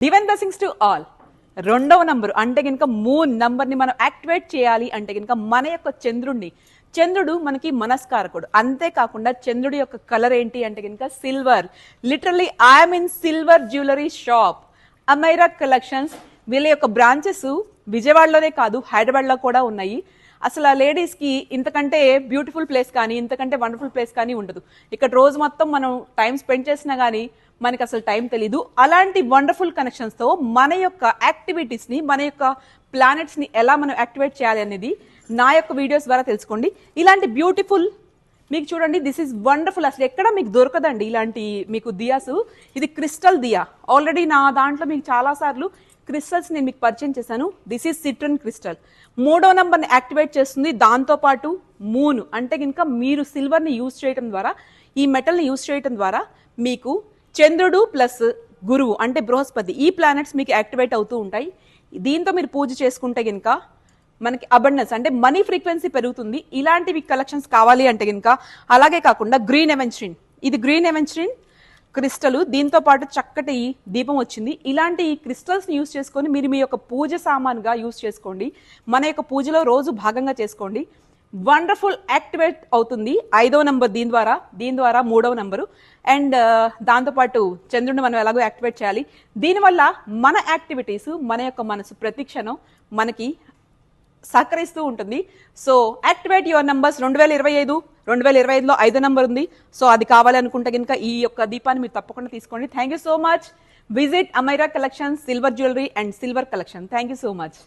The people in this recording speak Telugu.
Divine blessings to all. రెండవ నంబర్ అంటే కనుక మూన్ నంబర్ ని మనం యాక్టివేట్ చేయాలి అంటే కనుక మన యొక్క చంద్రుడు మనకి మనస్కారకుడు. అంతేకాకుండా చంద్రుడి యొక్క కలర్ ఏంటి అంటే కనుక silver. Literally I'm in silver jewellery shop Amaira collections. వీళ్ళ యొక్క బ్రాంచెస్ విజయవాడలోనే కాదు హైదరాబాద్లో కూడా ఉన్నాయి. అసలు ఆ లేడీస్కి ఇంతకంటే బ్యూటిఫుల్ ప్లేస్ కానీ ఇంతకంటే వండర్ఫుల్ ప్లేస్ కానీ ఉండదు. ఇక్కడ రోజు మొత్తం మనం టైం స్పెండ్ చేసినా కానీ మనకి అసలు టైం తెలీదు. అలాంటి వండర్ఫుల్ కనెక్షన్స్తో మన యొక్క యాక్టివిటీస్ని మన యొక్క ప్లానెట్స్ని ఎలా మనం యాక్టివేట్ చేయాలి అనేది నా యొక్క వీడియోస్ ద్వారా తెలుసుకోండి. ఇలాంటి బ్యూటిఫుల్ మీకు చూడండి, దిస్ ఈజ్ వండర్ఫుల్. అసలు ఎక్కడ మీకు దొరకదండి ఇలాంటి మీకు దియాస్. ఇది క్రిస్టల్ దియా. ఆల్రెడీ నా దాంట్లో మీకు చాలాసార్లు క్రిస్టల్స్ నేను మీకు పరిచయం చేశాను. This is Citroën crystal. 3వ నంబర్ని యాక్టివేట్ చేస్తుంది. దాంతోపాటు మూన్ అంటే కనుక మీరు సిల్వర్ని యూజ్ చేయడం ద్వారా, ఈ మెటల్ని యూజ్ చేయడం ద్వారా మీకు చంద్రుడు ప్లస్ గురువు అంటే బృహస్పతి ఈ ప్లానెట్స్ మీకు యాక్టివేట్ అవుతూ ఉంటాయి. దీంతో మీరు పూజ చేసుకుంటే కనుక మనకి అబండెన్స్ అంటే మనీ ఫ్రీక్వెన్సీ పెరుగుతుంది. ఇలాంటివి కలెక్షన్స్ కావాలి అంటే కనుక అలాగే కాకుండా గ్రీన్ ఎవెన్స్ట్రీన్, ఇది గ్రీన్ ఎవెన్స్ట్రీన్ క్రిస్టల్. దీంతో పాటు చక్కటి దీపం వచ్చింది. ఇలాంటి క్రిస్టల్స్ని యూజ్ చేసుకొని మీరు మీ యొక్క పూజ సామాన్గా యూజ్ చేసుకోండి. మన యొక్క పూజలో రోజు భాగంగా చేసుకోండి. వండర్ఫుల్ యాక్టివేట్ అవుతుంది 5వ నంబర్ దీని ద్వారా 3వ నంబరు. అండ్ దాంతోపాటు చంద్రుడిని మనం ఎలాగో యాక్టివేట్ చేయాలి. దీనివల్ల మన యాక్టివిటీస్ మన యొక్క మనసు ప్రతిక్షణం మనకి సహకరిస్తూ ఉంటుంది. So activate your numbers. 2025లో 5వ నంబర్ ఉంది. సో అది కావాలనుకుంటే కనుక ఈ యొక్క దీపాన్ని మీరు తప్పకుండా తీసుకోండి. Thank you so much. Visit Amaira collection silver jewellery and silver collection. Thank you so much.